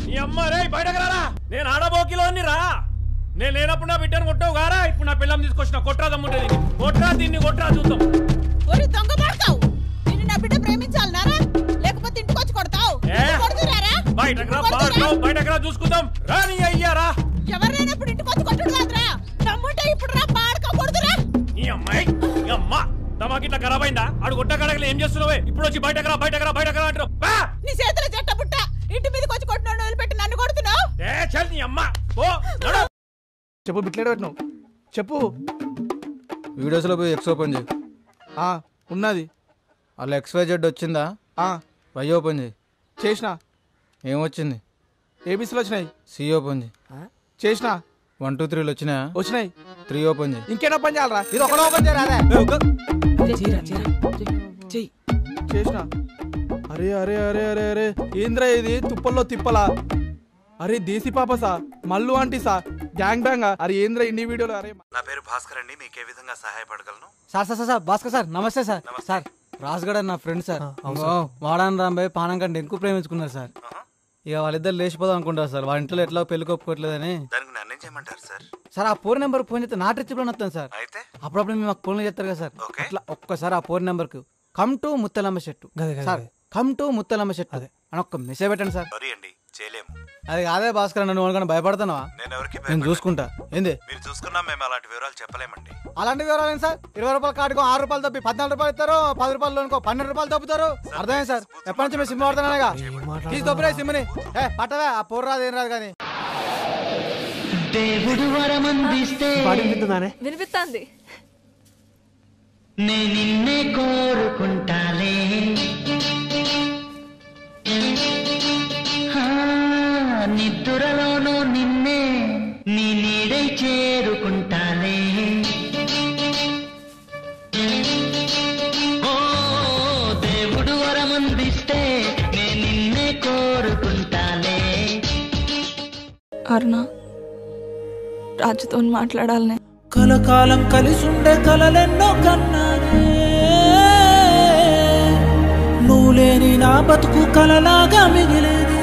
నీ అమ్మ రే బయటకు రారా. నేను ఆడబోకిలో రా. నేను లేనప్పుడు నా బిడ్డను కొట్టావు గారా. ఇప్పుడు నా పిల్లం తీసుకొచ్చిన కొట్రా దమ్ముంటే కొట్రా దీన్ని కొట్రా చూద్దాం. దొంగ పడతావు. నిన్ను నా బిడ్డ ప్రేమించాలన్నారా లేకపోతే ఇంటికి వచ్చి కొడతావు? బయటకు రా చూసుకుందాం. రాని అయ్యారా ఎవరైనప్పుడు ఇంటికి వచ్చి కొట్టడు కాదురా. దమ్ముంటే ఇప్పుడు రా పాడక కొడుతురా. నీ అమ్మాయి నీ అమ్మ తమాకి ఇట్లా ఖరాబ్ అయిందా? ఆడు కొట్ట కడగలు ఏం చేస్తున్నావే? ఇప్పుడు వచ్చి బయటకు రా అంటారు. నీ చేతుల చెట్ట పుట్ట ఇంటి మీదకి వచ్చి కొట్టినాడు వదిలిపెట్టి నన్ను కొడుతున్నావు. నీ అమ్మ చెప్పు బిట్లేడు పెట్టినావు చెప్పు. వీడియోస్ లో పోయి ఎక్స్ ఓపెన్ చేయి. ఉన్నది. అలా XYZ వచ్చిందా? వై ఓపెన్ చేయి. చేసిన. ఏమొచ్చింది? ఏబీసీలు వచ్చినాయి. సి ఓపెన్ చేయి. చేసిన. 1 2 3 వచ్చినాయా? వచ్చినాయి. 3 ఓపెన్ చేయి. ఇంకేనా ఓపెన్ చేయాలరా? ఇది ఒకటి ఓపెన్ చేయరా? చేసిన. అరే అరే అరే అరే అరే ఏంద్రా ఇది తుప్పల్లో తిప్పలా? అరే దేశీ పాపసా మల్లు ఆంటీసా గ్యాంగ్ బ్యాంగా? అరే ఏంద్రా ఇన్ని వీడియోలు? అరే నా పేరు భాస్కర్ అండి. మీకు ఏ విధంగా సహాయపడగలను? సార్ భాస్కర్ సార్ నమస్తే సార్. సార్ రాజుగడ నా ఫ్రెండ్ సార్. వాడాన్ రాంబాయ్ పానం కంటే ఎక్కువ ప్రేమించుకున్నారు సార్. ఇక వాళ్ళిద్దరు లేచిపోదాం అనుకుంటారు సార్. వాళ్ళ ఇంట్లో ఎట్లా పెళ్లి కొప్పుకోవట్లేదని. దానికి నన్ను ఏం చేయమంటారు సార్? సార్ ఆ ఫోన్ నెంబర్ ఫోన్ చేస్తే నా ట్రిప్ లో వస్తాను సార్. అయితే అప్పుడప్పుడు మేము మాకు ఫోన్లు చేస్తారు కదా సార్. అట్లా ఒక్కసారి ఆ ఫోన్ నెంబర్ కు కమ్ టు ముత్తలమ్మ చెట్టు సార్, కమ్ టు ముత్తలమ్మ చెట్టు అని ఒక్క మెసేజ్ పెట్టండి సార్. అండి చేయలేము. అది కాదే భాస్కర్ నువ్వు అనుకుని భయపడతావా? నేను చూసుకుంటా. ఏంది మీరు చూసుకున్నా మేము అలాంటి వివరాలు చెప్పలేమండి. అలాంటి వివరాలు ఏంటి సార్? 20 రూపాయలు కాటుకో 6 రూపాయలు తప్పి 14 రూపాయలు ఇస్తారు. 10 రూపాయలు లోనుకో 12 రూపాయలు తప్పుతారు. అర్థమైంది సార్? ఎప్పటి నుంచి మేము సిమ్ వాడుతున్నాగా తీసి తప్పురే సిమ్ని. పట్టవే ఆ పోరు రాదు ఏం రాదు కానీ. దేవుడు వరమందిస్తే వినిపిస్తుంది. నే నిన్నే కోరుకుంటాలే, నిద్రలోనూ నిన్నే నీ నీడై చేరుకుంటాలే. ఓ దేవుడు వరమందిస్తే నే నిన్నే కోరుకుంటాలే. అరుణ రాజుతో మాట్లాడాలనే. కలకాలం కలిసుండే కలలెన్నో కన్నానే, నువ్వు లేని నా బతుకు కలలాగా మిగిలేదే.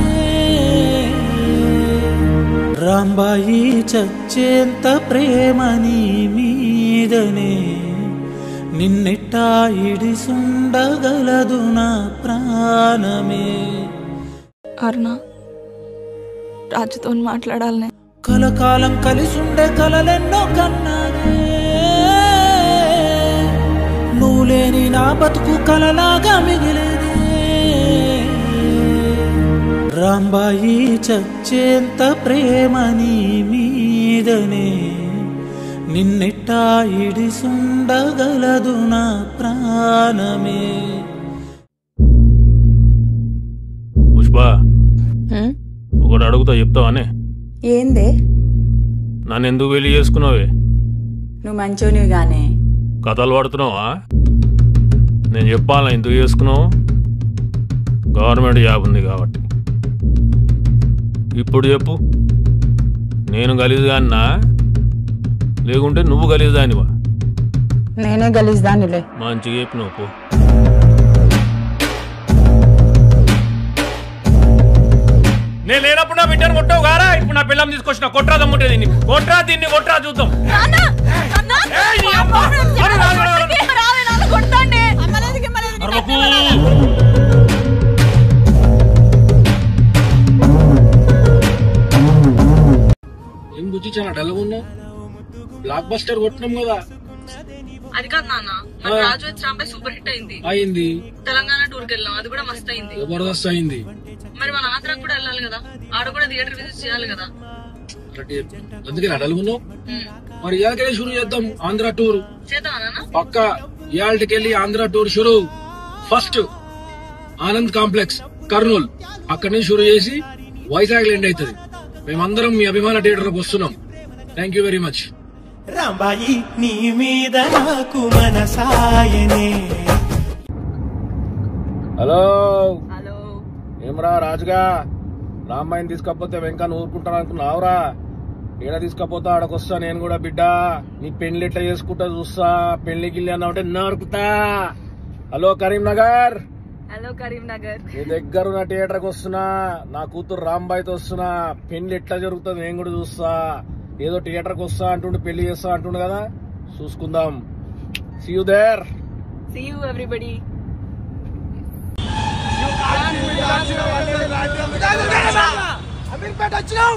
రాంబాయి చచ్చేంత ప్రేమ నీ మీదనే, నిన్నెట్టా ఇడిసుండగలదు నా ప్రాణమే. అరుణ రాజుతో మాట్లాడాలనే. కలకాలం కలిసుండే కలలెన్నో కన్నానే, నువ్వు లేని నా బతుకు కలలాగా మిగిలేదే. రాంబాయి చచ్చేంత ప్రేమ నీ మీదనే, నిన్నెట్టా ఇడిసుండగలదు నా ప్రాణమే. పుష్ప ఒకటి అడుగుతా చెప్తావానే? ఏందే? నన్ను ఎందుకు పెళ్లి చేసుకున్నావే? నువ్వు మంచోనివి గానే కథలు పడుతున్నావా? నేను చెప్పాలా ఎందుకు చేసుకున్నావు? గవర్నమెంట్ జాబ్ ఉంది కాబట్టి. ఇప్పుడు చెప్పు, నేను గలీజుదాన్నా లేకుంటే నువ్వు గలీజుదానివా? నేనే గలీజుదానిలే. మంచిగా చెప్పు నువ్వు. నేను లేనప్పుడు నా బిడ్డను కొట్టావు గారా. ఇప్పుడు నా పిల్లం తీసుకొచ్చిన కొట్రా దమ్ముంటే దీన్ని కొట్రా చూద్దాం. ఏం బుద్ధి చాలా డల్గా ఉన్నావు? బ్లాక్ బస్టర్ కొట్టినాం కదా. అది కాదు నాన్న, రాజు వచ్చి రాంబాయ్ సూపర్ హిట్ అయింది. తెలంగాణ టూర్కి వెళ్ళాం, అది కూడా మస్త్ అయింది. జబర్దస్త్ అయింది. మరి మన ఆంధ్రాకి కూడా వెళ్ళాలి కదా, ఆడ కూడా థియేటర్ విజిట్ చేయాలి కదా. అందుకే అడలుగున్నావు. మరి ఇవాళకెళ్ళి షురూ చేద్దాం ఆంధ్ర టూర్. పక్క ఇవాళకెళ్ళి ఆంధ్ర టూర్ షురూ. ఫస్ట్ ఆనంద్ కాంప్లెక్స్ కర్నూల్, అక్కడి నుంచి షురూ చేసి వైజాగ్ ఎండ్ అవుతుంది. మేమందరం మీ అభిమాన థియేటర్ లోకి వస్తున్నాం. Thank you very much. Rambai నీ మీద నాకు మనసాయనే. హలో ఏమరా రాజుగా, రాంబాయిని తీసుకపోతే వెంకన్న ఊరుకుంటాను అనుకున్నావురా? ఈడ తీసుకపోతా ఆడకొస్తా నేను కూడా. బిడ్డ నీ పెళ్లి ఎట్లా చేసుకుంటా చూస్తా. పెళ్లి గిల్లి అన్నా ఉంటే నరుకుతా. Hello Karimnagar, hello Karimnagar. నీ దగ్గర ఉన్న థియేటర్కి వస్తున్నా, నా కూతురు రాంబాయితో వస్తున్నా. పెళ్లి ఎట్లా జరుగుతుంది నేను కూడా చూస్తా. ఏదో థియేటర్కి వస్తా అంటుండు, పెళ్లి చేస్తా అంటుండు కదా, చూసుకుందాం. See you there. See you everybody. Ameerpet వచ్చినాం.